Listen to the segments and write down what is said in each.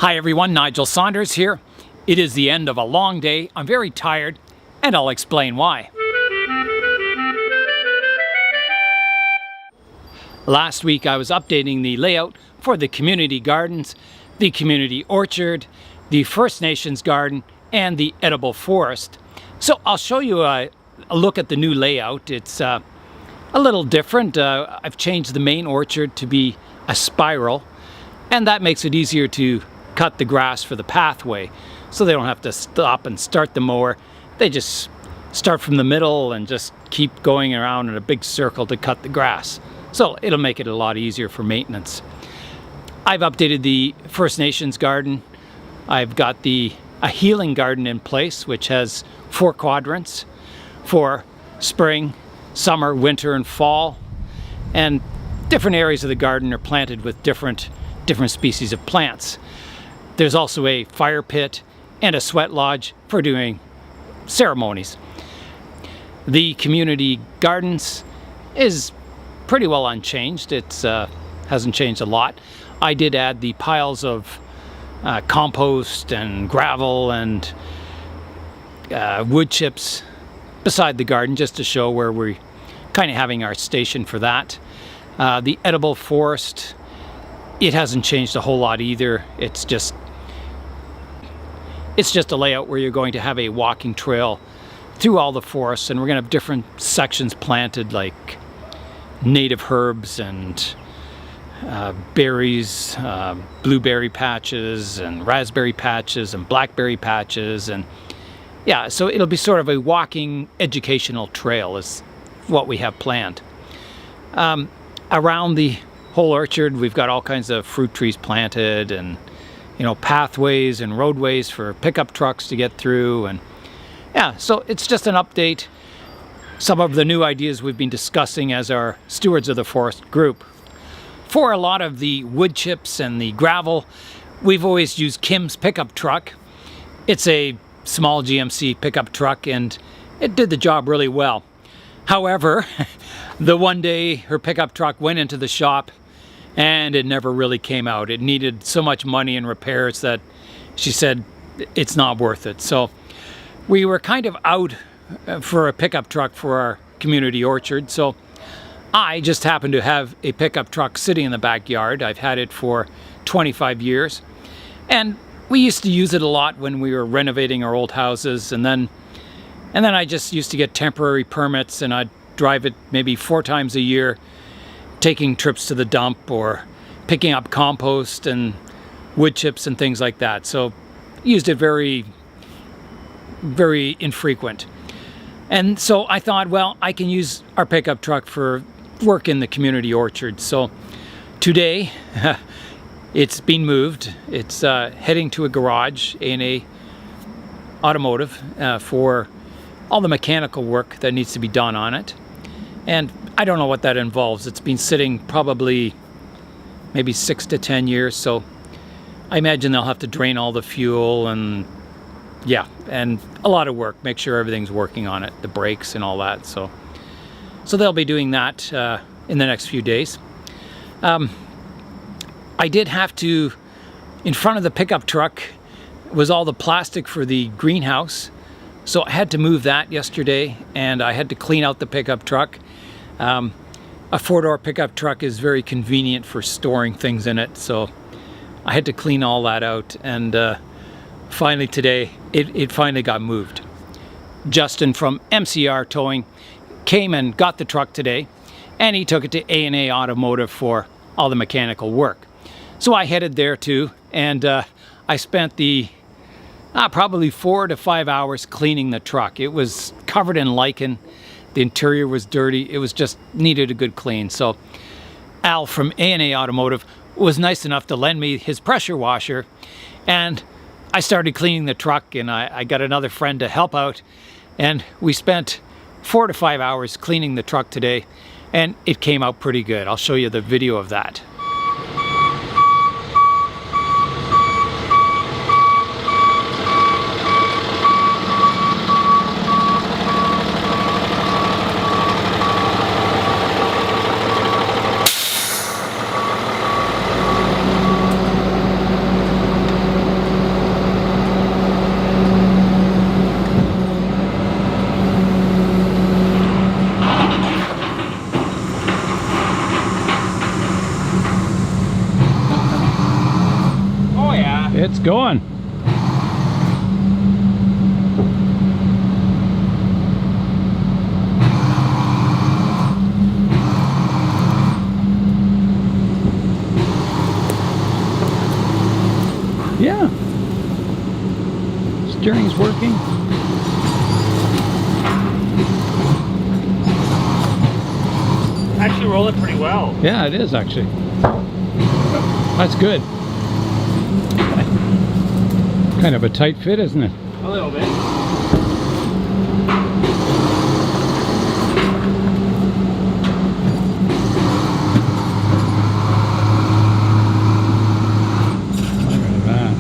Hi everyone, Nigel Saunders here. It is the end of a long day. I'm very tired, and I'll explain why. Last week I was updating the layout for the community gardens, the community orchard, the First Nations garden, and the edible forest. So I'll show you a look at the new layout. It's a little different. I've changed the main orchard to be a spiral, and that makes it easier to cut the grass for the pathway, so they don't have to stop and start the mower. They just start from the middle and just keep going around in a big circle to cut the grass. So it'll make it a lot easier for maintenance. I've updated the First Nations garden. I've got a healing garden in place, which has 4 quadrants for spring, summer, winter, and fall. And different areas of the garden are planted with different species of plants. There's also a fire pit and a sweat lodge for doing ceremonies. The community gardens is pretty well unchanged. It hasn't changed a lot. I did add the piles of compost and gravel and wood chips beside the garden, just to show where we're kind of having our station for that. The edible forest, it hasn't changed a whole lot either. It's just a layout where you're going to have a walking trail through all the forests, and we're going to have different sections planted, like native herbs and berries, blueberry patches and raspberry patches and blackberry patches, and yeah, so it'll be sort of a walking educational trail is what we have planned. Around the whole orchard, we've got all kinds of fruit trees planted, and pathways and roadways for pickup trucks to get through, and yeah, so it's just an update. Some of the new ideas we've been discussing as our Stewards of the Forest group. For a lot of the wood chips and the gravel, we've always used Kim's pickup truck. It's a small GMC pickup truck, and it did the job really well. However, the one day her pickup truck went into the shop and it never really came out. It needed so much money in repairs that she said it's not worth it. So we were kind of out for a pickup truck for our community orchard. So I just happened to have a pickup truck sitting in the backyard. I've had it for 25 years. And we used to use it a lot when we were renovating our old houses. And then I just used to get temporary permits, and I'd drive it maybe 4 times a year, taking trips to the dump or picking up compost and wood chips and things like that. So used it very, very infrequent. And so I thought, well, I can use our pickup truck for work in the community orchard. So today it's been moved. It's heading to a garage, A&A Automotive, for all the mechanical work that needs to be done on it. And I don't know what that involves. It's been sitting probably maybe 6 to 10 years, so I imagine they'll have to drain all the fuel and and a lot of work, make sure everything's working on it, the brakes and all that. So they'll be doing that in the next few days. I did have to, in front of the pickup truck was all the plastic for the greenhouse, so I had to move that yesterday, and I had to clean out the pickup truck. A 4-door pickup truck is very convenient for storing things in it, so I had to clean all that out, and finally today it finally got moved. Justin from MCR Towing came and got the truck today, and he took it to A&A Automotive for all the mechanical work. So I headed there too, and I spent the probably 4 to 5 hours cleaning the truck. It was covered in lichen. The interior was dirty. It was just needed a good clean. So Al from A&A Automotive was nice enough to lend me his pressure washer, and I started cleaning the truck, and I got another friend to help out, and we spent 4 to 5 hours cleaning the truck today, and it came out pretty good. I'll show you the video of that. It's going. Yeah. Steering's working. Actually rolling pretty well. Yeah, it is actually. That's good. Kind of a tight fit, isn't it? A little bit. Look at that.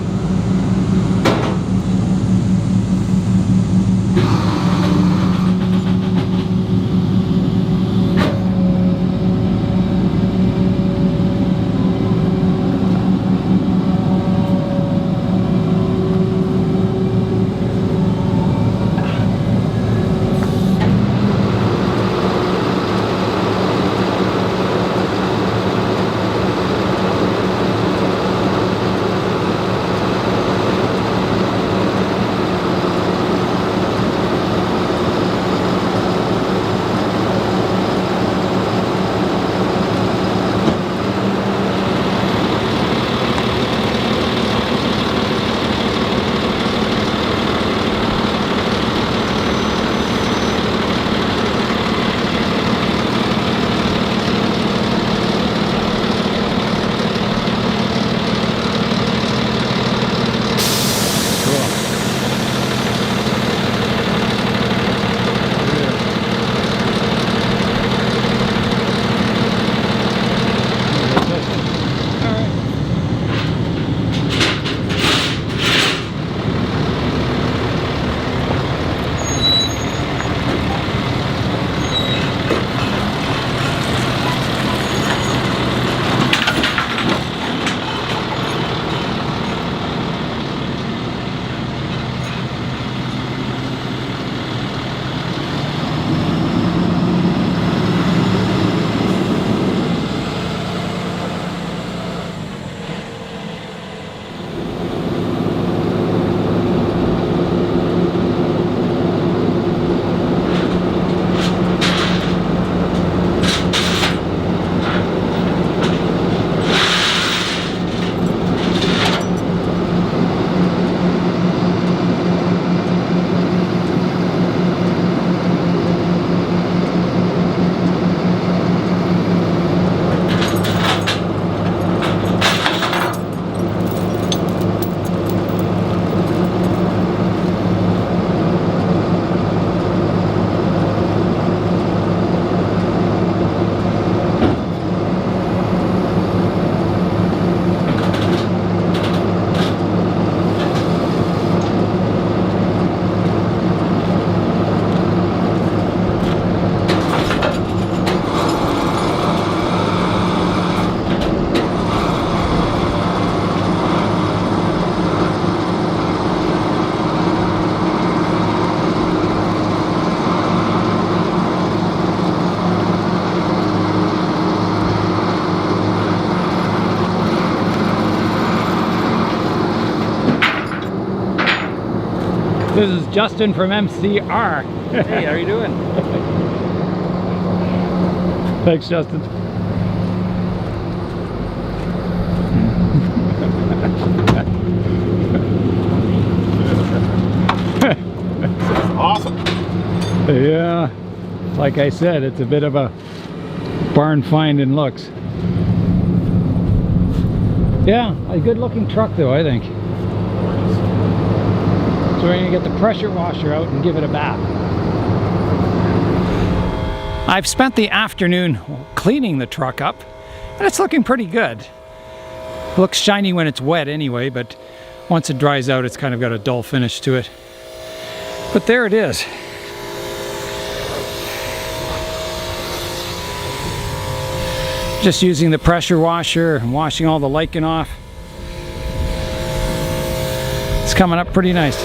This is Justin from MCR. Hey, how are you doing? Thanks, Justin. Awesome. Yeah, like I said, it's a bit of a barn find in looks. Yeah, a good looking truck though, I think. So we're going to get the pressure washer out and give it a bath. I've spent the afternoon cleaning the truck up, and it's looking pretty good. It looks shiny when it's wet anyway, but once it dries out, it's kind of got a dull finish to it. But there it is. Just using the pressure washer and washing all the lichen off. It's coming up pretty nice.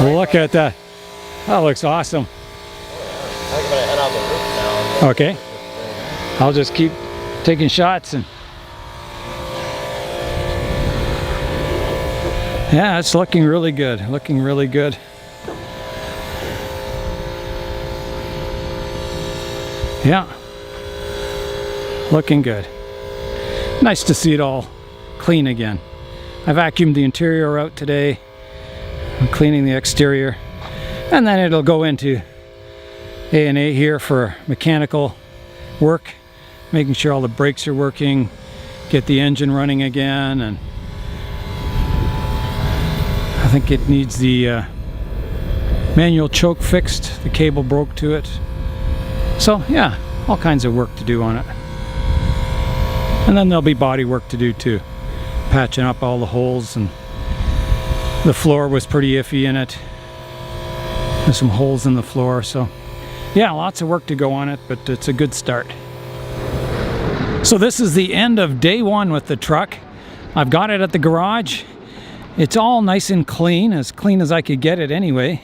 Look at that. That looks awesome. Okay. I'll just keep taking shots and yeah, it's looking really good. Looking really good. Yeah. Looking good. Nice to see it all clean again. I vacuumed the interior out today. I'm cleaning the exterior. And then it'll go into A&A here for mechanical work. Making sure all the brakes are working. Get the engine running again. And I think it needs the manual choke fixed. The cable broke to it. So yeah, all kinds of work to do on it. And then there'll be body work to do too. Patching up all the holes, and the floor was pretty iffy in it. There's some holes in the floor, so yeah, lots of work to go on it, but it's a good start. So this is the end of day one with the truck. I've got it at the garage. It's all nice and clean as I could get it anyway.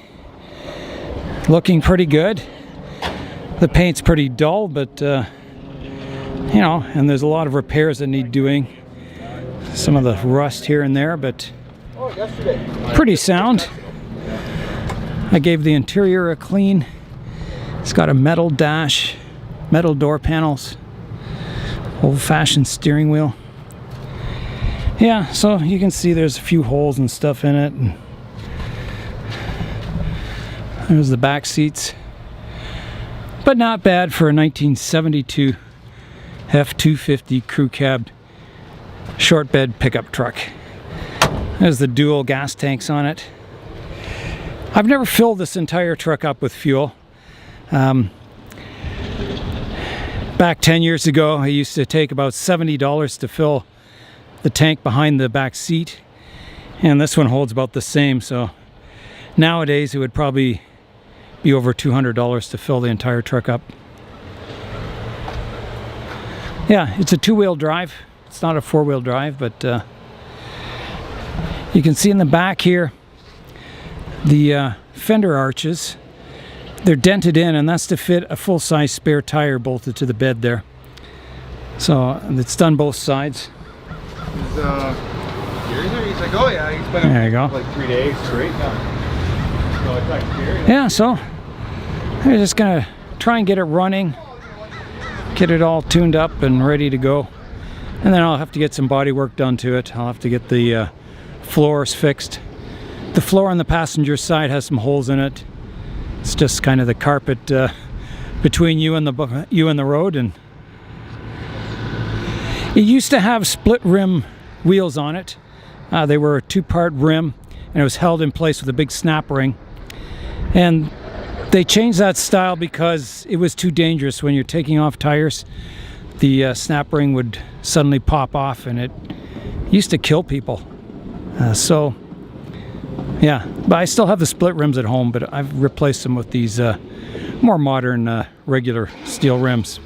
Looking pretty good. The paint's pretty dull, but you know, and there's a lot of repairs that need doing. Some of the rust here and there, but pretty sound. I gave the interior a clean. It's got a metal dash, metal door panels, old-fashioned steering wheel. Yeah, so you can see there's a few holes and stuff in it. And there's the back seats. But not bad for a 1972 F-250 crew cab short bed pickup truck. There's the dual gas tanks on it. I've never filled this entire truck up with fuel. Back 10 years ago, I used to take about $70 to fill the tank behind the back seat, and this one holds about the same. So nowadays it would probably be over $200 to fill the entire truck up. Yeah, it's a two-wheel drive. It's not a four-wheel drive, but you can see in the back here the fender arches. They're dented in, and that's to fit a full-size spare tire bolted to the bed there. So it's done both sides. He's like, oh yeah, he's been there you go. Like 3 days straight now. Yeah, so I'm just gonna try and get it running, get it all tuned up and ready to go, and then I'll have to get some body work done to it. I'll have to get the floors fixed. The floor on the passenger side has some holes in it. It's just kind of the carpet between you and the road, and it used to have split rim wheels on it. They were a two-part rim, and it was held in place with a big snap ring. And they changed that style because it was too dangerous. When you're taking off tires, the snap ring would suddenly pop off, and it used to kill people. So yeah, but I still have the split rims at home, but I've replaced them with these more modern regular steel rims.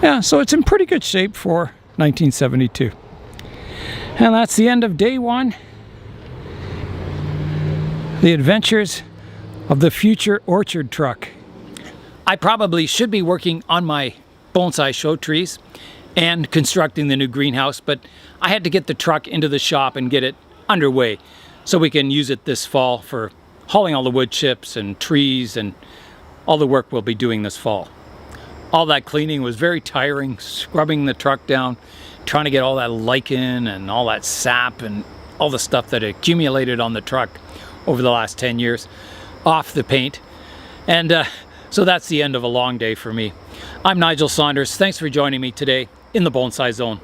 Yeah, so it's in pretty good shape for 1972. And that's the end of day one. The adventures of the future orchard truck. I probably should be working on my bonsai show trees and constructing the new greenhouse, but I had to get the truck into the shop and get it underway so we can use it this fall for hauling all the wood chips and trees and all the work we'll be doing this fall. All that cleaning was very tiring, scrubbing the truck down, trying to get all that lichen and all that sap and all the stuff that accumulated on the truck over the last 10 years off the paint. And so that's the end of a long day for me. I'm Nigel Saunders. Thanks for joining me today in the Bonsai Zone.